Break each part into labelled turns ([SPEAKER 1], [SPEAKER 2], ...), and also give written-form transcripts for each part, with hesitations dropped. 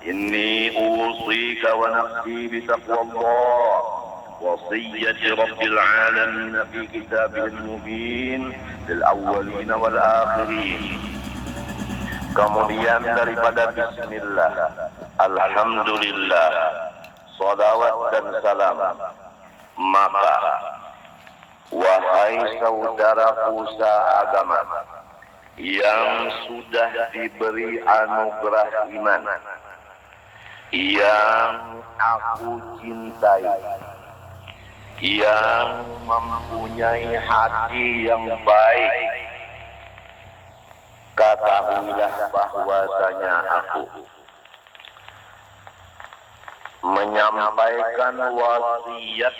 [SPEAKER 1] إني أوصيك ونفسي بتقوى الله وصية رب العالمين في كتابه المبين للأولين والآخرين. Kemudian daripada Bismillah, Alhamdulillah, salawat dan salam. Maka, wahai saudaraku seagama yang sudah diberi anugerah iman, yang aku cintai, yang mempunyai hati yang baik, ketahuilah bahwasanya aku menyampaikan wasiat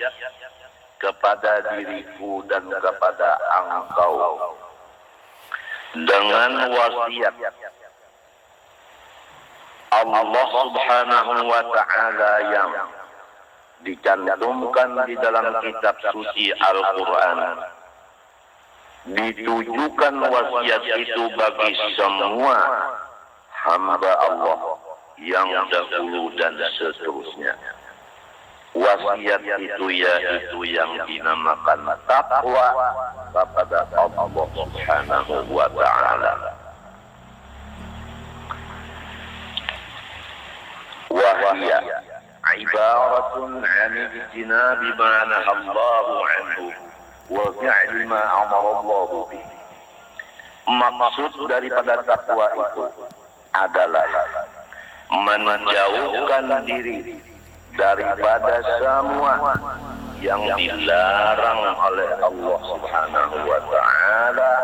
[SPEAKER 1] kepada diriku dan kepada engkau dengan wasiat Allah Subhanahu wa Ta'ala yang dicantumkan di dalam kitab suci Al-Quran. Ditujukan wasiat itu bagi semua hamba Allah yang dahulu dan seterusnya. Wasiat itu yaitu yang dinamakan taqwa kepada Allah Subhanahu wa Ta'ala. Wahia ibaratun 'an ijtinabi ma nahallahu 'anhu wa fi'li ma amara Allah bihi. Maksud daripada takwa itu adalah menjauhkan diri daripada semua yang dilarang oleh Allah Subhanahu wa Ta'ala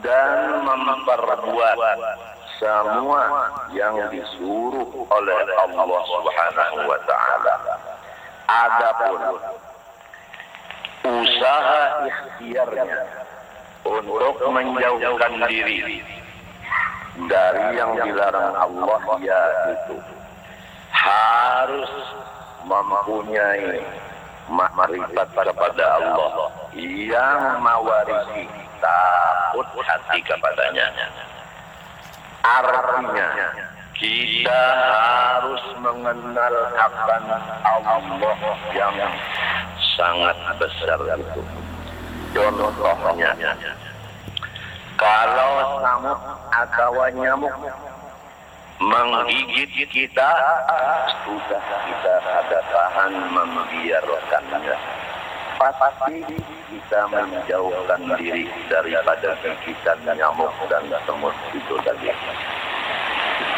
[SPEAKER 1] dan memperbuat semua yang disuruh oleh Allah Subhanahu wa Ta'ala. Adapun usaha ikhtiarnya untuk menjauhkan diri dari yang dilarang Allah, yaitu harus mempunyai makrifat kepada Allah yang mewarisi takut hati kepadanya. Artinya kita harus mengenal akan Allah yang sangat besar itu. Contohnya, kalau samuk atau nyamuk menggigit kita, sudah kita ada tahan membiarkannya. Pasti kita menjauhkan diri daripada gigitan nyamuk dan semut itu tadi.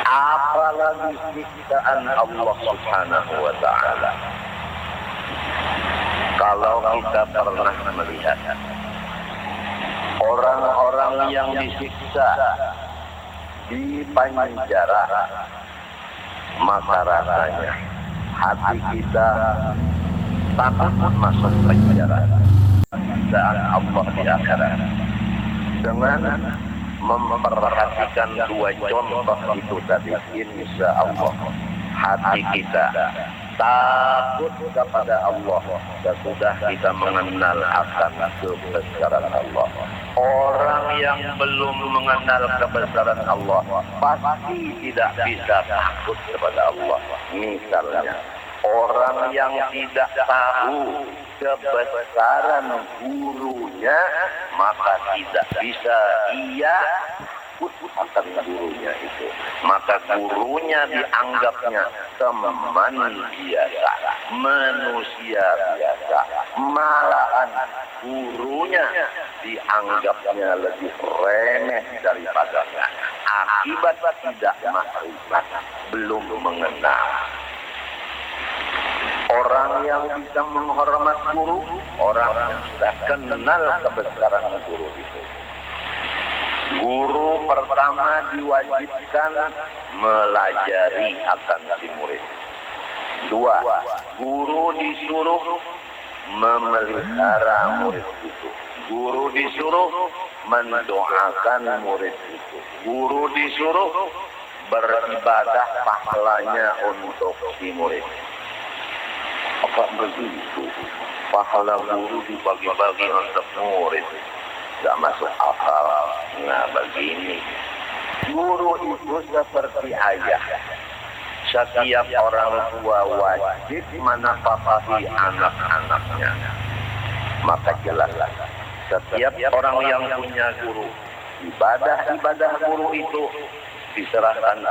[SPEAKER 1] Apalagi siksaan Allah Subhanahu wa Ta'ala. Kalau kita pernah melihat orang-orang yang disiksa di penjara, maka rasanya hati kita takut masuk penjara saat Allah di akhirat. Dengan memperhatikan dua contoh itu tadi, insya Allah hati kita takut kepada Allah sesudah kita mengenal akan kebesaran Allah. Orang yang belum mengenal kebesaran Allah pasti tidak bisa takut kepada Allah. Misalnya, orang yang tidak tahu kebesaran gurunya, maka tidak bisa ia takut akan gurunya itu. Maka gurunya dianggapnya teman biasa, manusia biasa. Malahan gurunya dianggapnya lebih remeh daripadanya. Akibat tidak makrifat, belum mengenal. Orang yang bisa menghormat guru, orang yang sudah kenal kebesaran guru itu. Guru pertama diwajibkan melajari akan si murid. Dua, guru disuruh memelihara murid itu. Guru disuruh mendoakan murid itu. Guru disuruh beribadah pahalanya untuk si murid. Apa begitu? Pahala guru dibagi-bagi untuk murid. Tidak masuk akal. Nah, begini. Guru itu seperti ayah. Setiap orang tua wajib menafkahi anak-anaknya. Maka jelas setiap orang yang punya guru, ibadah guru itu diserahkan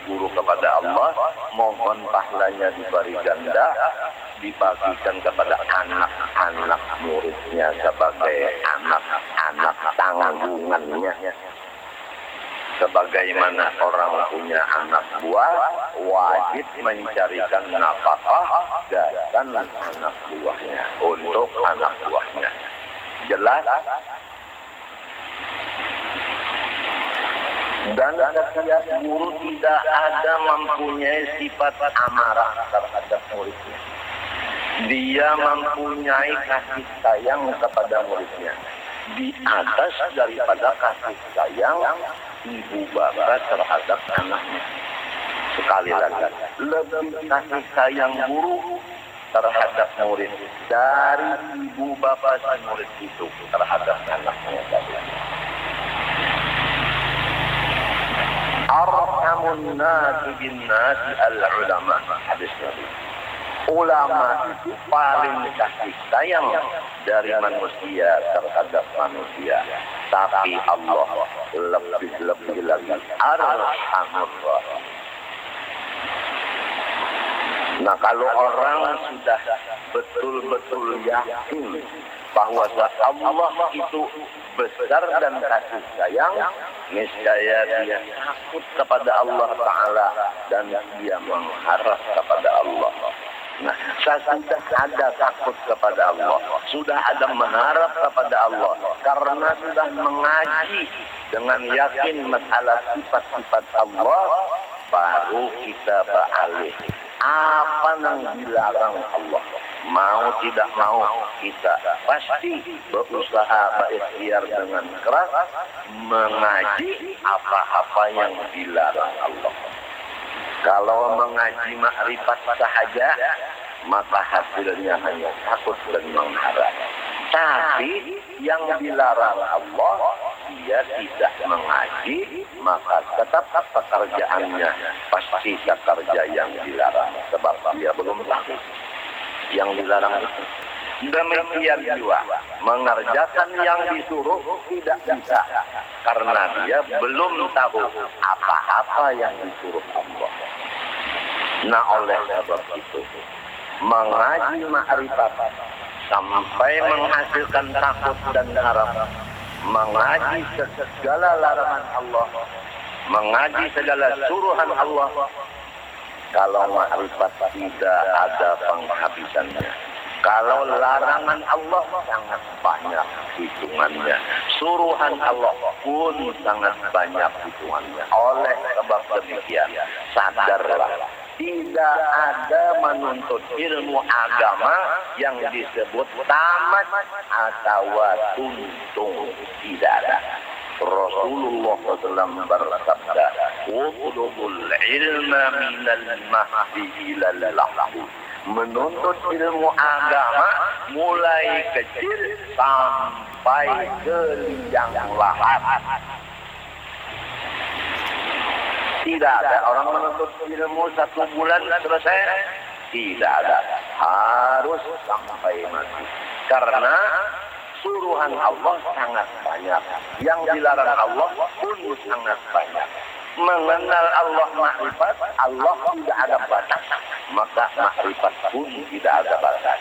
[SPEAKER 1] guru kepada Allah, mohon pahalanya diberi ganda, dibagikan kepada anak-anak muridnya sebagai anak-anak tanggungannya. Sebagaimana orang punya anak buah, wajib mencarikan nafkah dan anak buahnya untuk anak buahnya. Jelas? Dan setiap guru tidak ada mempunyai sifat amarah terhadap muridnya. Dia mempunyai kasih sayang kepada muridnya. Di atas daripada kasih sayang ibu bapak terhadap anaknya. Sekali lagi, lebih kasih sayang guru terhadap murid dari ibu bapak si murid itu terhadap anaknya. Arhamun nasi bin nasi al-ulama. Hadis Nabi. Ulama itu paling kasih sayang dari manusia terhadap manusia. Tapi Allah lebih lagi arhamur rahim. Nah, kalau orang sudah betul-betul yakin bahwa Allah itu besar dan kasih sayang, niscaya dia takut kepada Allah Ta'ala dan dia mengharap kepada Allah. Nah, sudah ada takut kepada Allah, sudah ada mengharap kepada Allah, karena sudah mengaji dengan yakin masalah sifat-sifat Allah, baru kita beralih. Apa yang dilarang Allah, mau tidak mau kita pasti berusaha berikhtiar dengan keras mengaji apa-apa yang dilarang Allah. Kalau mengaji makrifat sahaja, maka hasilnya hanya takut dan mengharap. Tapi yang dilarang Allah, dia tidak mengaji, maka tetap pekerjaannya pasti pekerja yang dilarang. Sebab dia belum tahu yang dilarang itu. Demikian juga mengerjakan yang disuruh tidak bisa, karena dia belum tahu apa-apa yang disuruh Allah. Nah, oleh sebab itu mengaji ma'rifat sampai menghasilkan takut dan harap, mengaji segala larangan Allah, mengaji segala suruhan Allah. Kalau ma'rifat tidak ada penghabisannya. Kalau larangan Allah sangat banyak hitungannya, suruhan Allah pun sangat banyak hitungannya. Oleh sebab demikian, sadarlah, tidak ada menuntut ilmu agama yang disebut tamat atau tuntung. Tidak ada. Rasulullah SAW bersabda, "Utlubul ilma minal mahdi ilal lahdi." Menuntut ilmu agama mulai kecil sampai ke liang lahat. Tidak ada orang menuntut ilmu 1 bulan selesai. Tidak ada. Harus sampai mati. Karena suruhan Allah sangat banyak. Yang dilarang Allah pun sangat banyak. Mengenal Allah makrifat, Allah tidak ada batas. Maka makrifat pun tidak ada batas.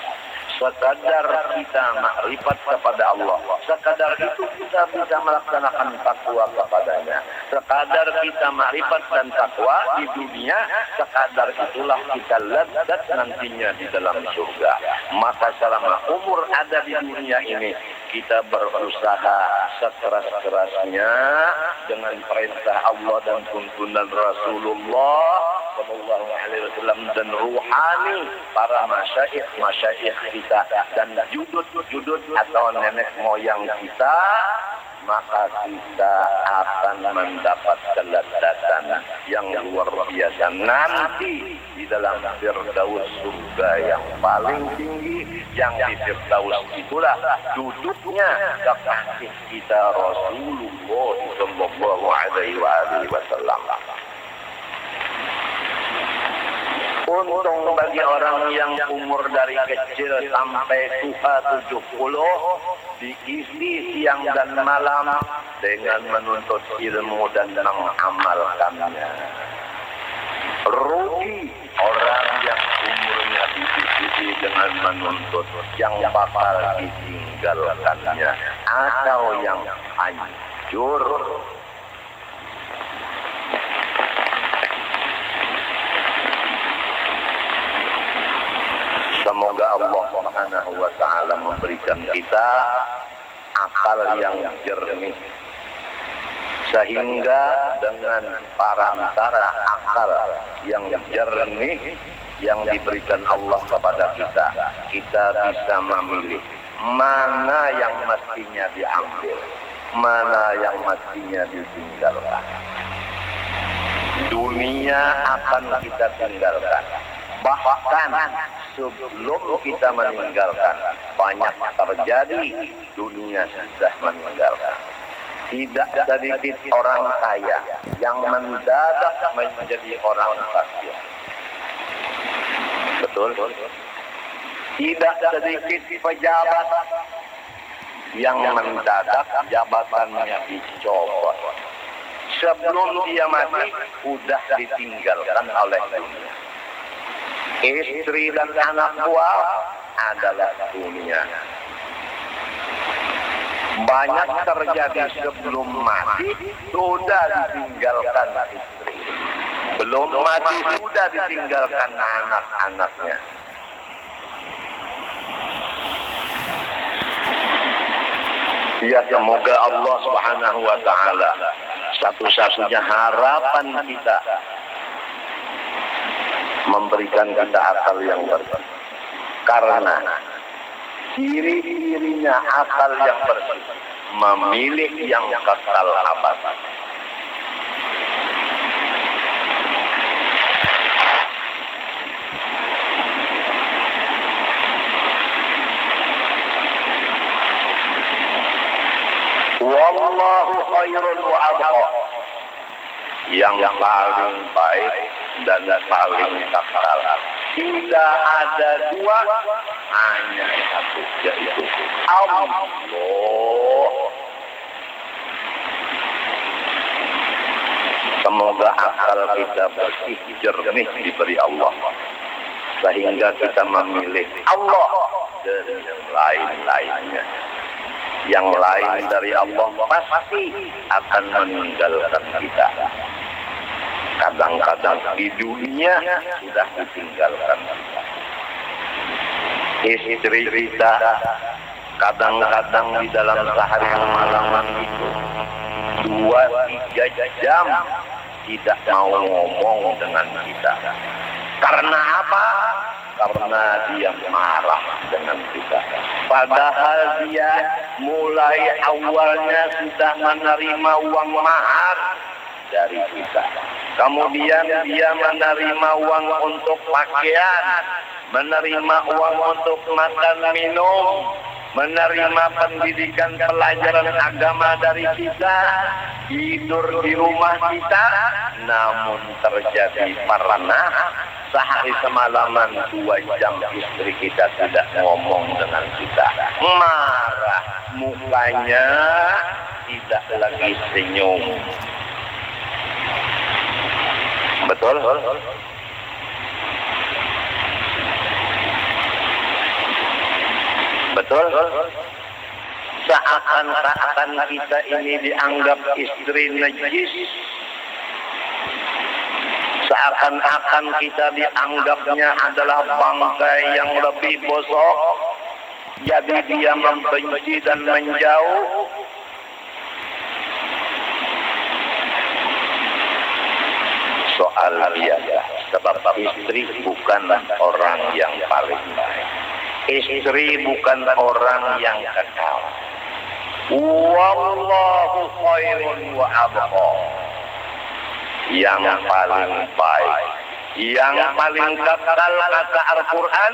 [SPEAKER 1] Sekadar kita makrifat kepada Allah, sekadar itu kita bisa melaksanakan takwa kepadanya. Sekadar kita makrifat dan takwa di dunia, sekadar itulah kita lezat nantinya di dalam surga. Maka selama umur ada di dunia ini, kita berusaha sekeras-kerasnya dengan perintah Allah dan tuntunan Rasulullah Sallallahu Alaihi Wasallam dan ruhani para masyayikh kita dan judud atau nenek moyang kita, maka kita akan mendapat kelezatan yang luar biasa nanti di dalam firdaus, surga yang paling tinggi. Yang di firdaus itulah duduknya kekasih kita Rasulullah Sallallahu Alaihi Wasallam. Untung bagi orang yang umur dari kecil sampai tua 70 diisi siang dan malam dengan menuntut ilmu dan mengamalkannya. Rugi orang yang umurnya diisi dengan menuntut yang bakal ditinggalkannya atau yang hancur. Semoga Allah Subhanahu wa ta'ala memberikan kita akal yang jernih, sehingga dengan parantara akal yang jernih yang diberikan Allah kepada kita, kita bisa memilih mana yang mestinya diambil, mana yang mestinya ditinggalkan. Dunia akan kita tinggalkan. Bahkan sebelum kita meninggalkan, banyak terjadi dunia sudah meninggalkan. Tidak sedikit orang kaya yang mendadak menjadi orang kafir. Betul? Tidak sedikit pejabat yang mendadak jabatannya dicopot. Sebelum dia mati, sudah ditinggalkan oleh dunia. Istri dan anak buah adalah dunia. Banyak terjadi sebelum mati, sudah ditinggalkan istri. Belum mati, sudah ditinggalkan anak-anaknya. Ya, semoga Allah Subhanahu wa ta'ala satu-satunya harapan kita memberikan kita akal yang bersih. Karena ciri-cirinya akal yang bersih, memilih yang kekal abadi. Wallahu khairul wa abqa. Yang paling baik dan paling kekal. Tidak ada dua, hanya satu, yaitu Allah. Semoga akal kita bersih, jernih diberi Allah, sehingga kita memilih Allah dari yang lain-lainnya. Yang lain dari Allah pasti akan meninggalkan kita. Kadang-kadang di dunia sudah ditinggalkan kita. Istri kita kadang-kadang di dalam sehari malaman itu 2-3 jam tidak mau ngomong dengan kita. Karena apa? Karena dia marah dengan kita. Padahal dia mulai awalnya sudah menerima uang mahar dari kita. Kemudian dia menerima uang untuk pakaian, menerima uang untuk makan minum, menerima pendidikan pelajaran agama dari kita, tidur di rumah kita. Namun terjadi pernah sehari semalaman 2 jam istri kita tidak ngomong dengan kita, marah, mukanya tidak lagi senyum. Betul? Betul? Seakan-akan kita ini dianggap istri najis. Seakan-akan kita dianggapnya adalah bangkai yang lebih bosok. Jadi dia membenci dan menjauh. Soal biasa, sebab istri bukan orang yang paling baik. Istri bukan orang yang kekal. Wallahu khairun wa abqa. Yang paling baik, yang paling kekal kata Al-Quran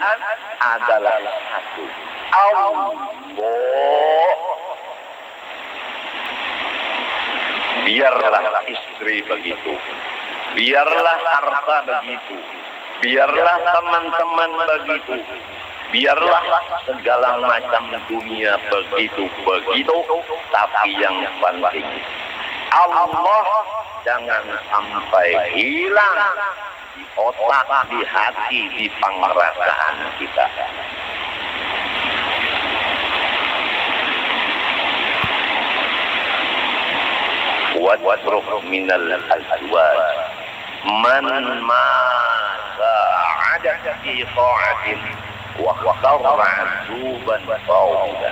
[SPEAKER 1] adalah satu, Allah. Biarlah istri begitu, biarlah harta begitu, Biarlah teman-teman begitu. Biarlah segala macam dunia begitu. Tapi yang penting, Allah jangan sampai hilang di otak, di hati, di pengerasaan kita. Wasruf minal azwaj man ma sa'adat fi ta'atin wa kharra azuban fawda.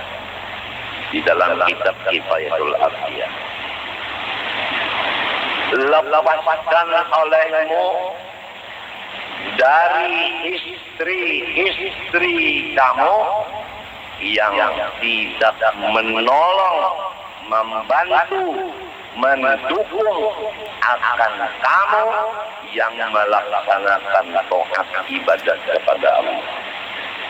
[SPEAKER 1] Di dalam kitab Kifayatul Awliya. Lepaskan olehmu dari istri-istri kamu yang tidak menolong, membantu, mendukung akan kamu yang melaksanakan taat ibadah kepada Allah.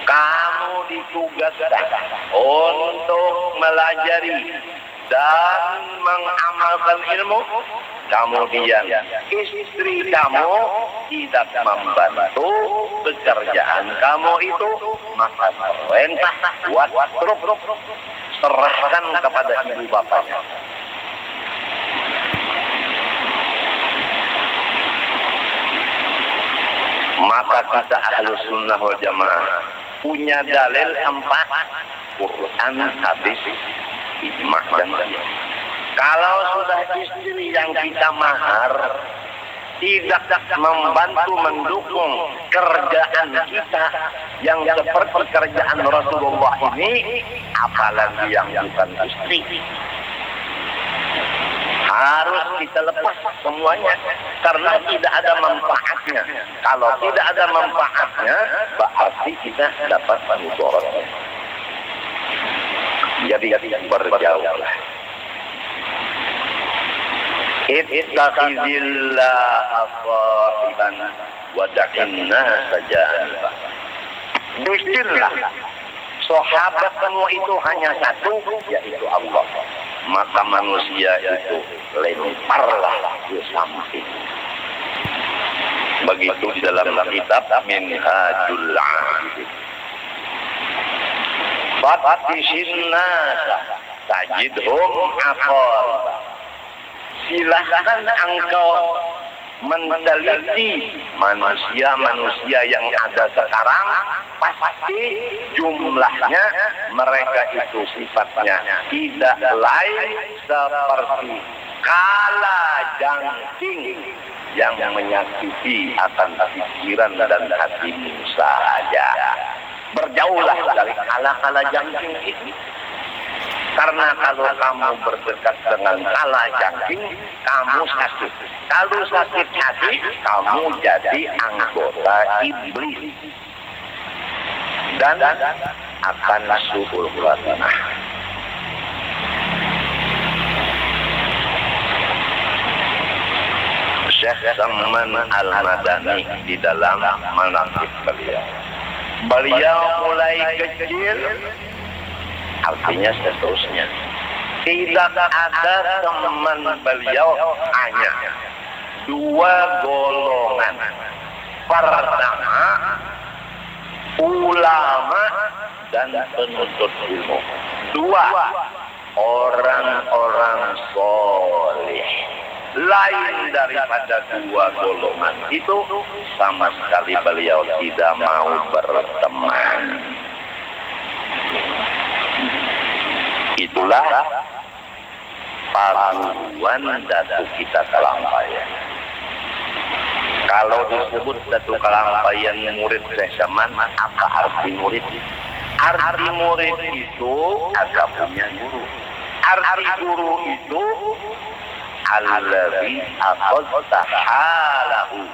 [SPEAKER 1] Kamu ditugaskan untuk melajari dan mengamalkan ilmu. Kemudian istri kamu tidak membantu pekerjaan kamu itu, maka perintah wasruf, serahkan kepada ibu bapaknya. Maka kita Ahlus Sunnah wal Jamaah punya dalil 4, Quran, hadis, ijma' dan qiyas. Kalau sudah istri yang kita mahar tidak membantu mendukung kerjaan kita yang seperti kerjaan Rasulullah ini, apalagi yang bukan istri, harus kita lepas semuanya karena tidak ada manfaatnya. Kalau tidak ada manfaatnya, berarti kita dapat mudaratnya. Jadi berjauhlah. Ittaqillaha sahiban wa da'inna sajanibah. Bismillah. Sahabat semua itu hanya satu, yaitu Allah. Maka manusia itu lemparlah ke samping. Begitu di dalam kitab Minhajul Abidin. Fatishin nasa tajidhum aqal. Silahkan engkau meneliti manusia-manusia yang ada sekarang, pasti jumlahnya mereka itu sifatnya tidak lain seperti kalajengking yang menyakiti akan pikiran dan hatimu saja. Berjauhlah dari kalajengking itu. Karena kalau kamu berdekat dengan kalajengking, kamu sakit. Kalau sakit hati, kamu jadi anggota iblis. Dan akan suhul khatimah. Syekh Salman Al-Madani di dalam manaqib beliau mulai kecil, artinya seterusnya. Tidak ada teman beliau, hanya 2 golongan. Pertama, ulama dan penuntut ilmu. 2, orang-orang soleh. Lain daripada 2 golongan itu, sama sekali beliau tidak mau berteman. Itulah paruan datu kita kelampaian. Kalau disebut datu kelampaian murid Syekh Zaman, apa arti murid? Arti murid itu agak punya guru. Arti guru itu allazi aqadta halahu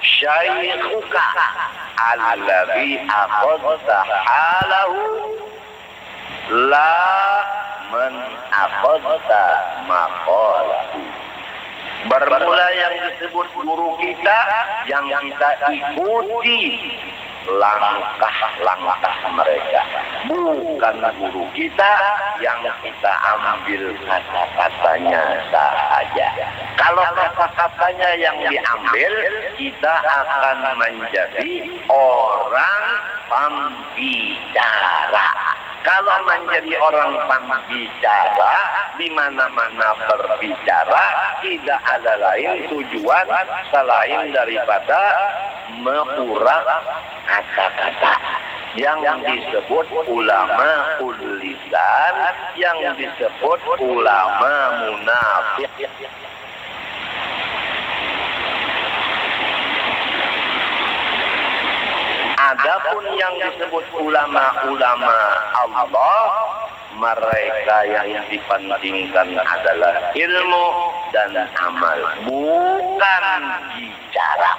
[SPEAKER 1] syaikhuka, allazi aqadta halahu la man aqadta maqalahu. Bermula yang disebut guru kita, yang kita ikuti langkah-langkah mereka. Bukan guru kita yang kita ambil kata-katanya saja. Kalau kata-katanya yang diambil, kita akan menjadi orang pembicara. Kalau menjadi orang pembicara, di mana-mana berbicara, tidak ada lain tujuan selain daripada menguras kata-kata. Yang disebut ulama ulisan, yang disebut ulama munafik. Adapun yang disebut ulama-ulama Allah, mereka yang dipentingkan adalah ilmu dan amal, bukan bicara.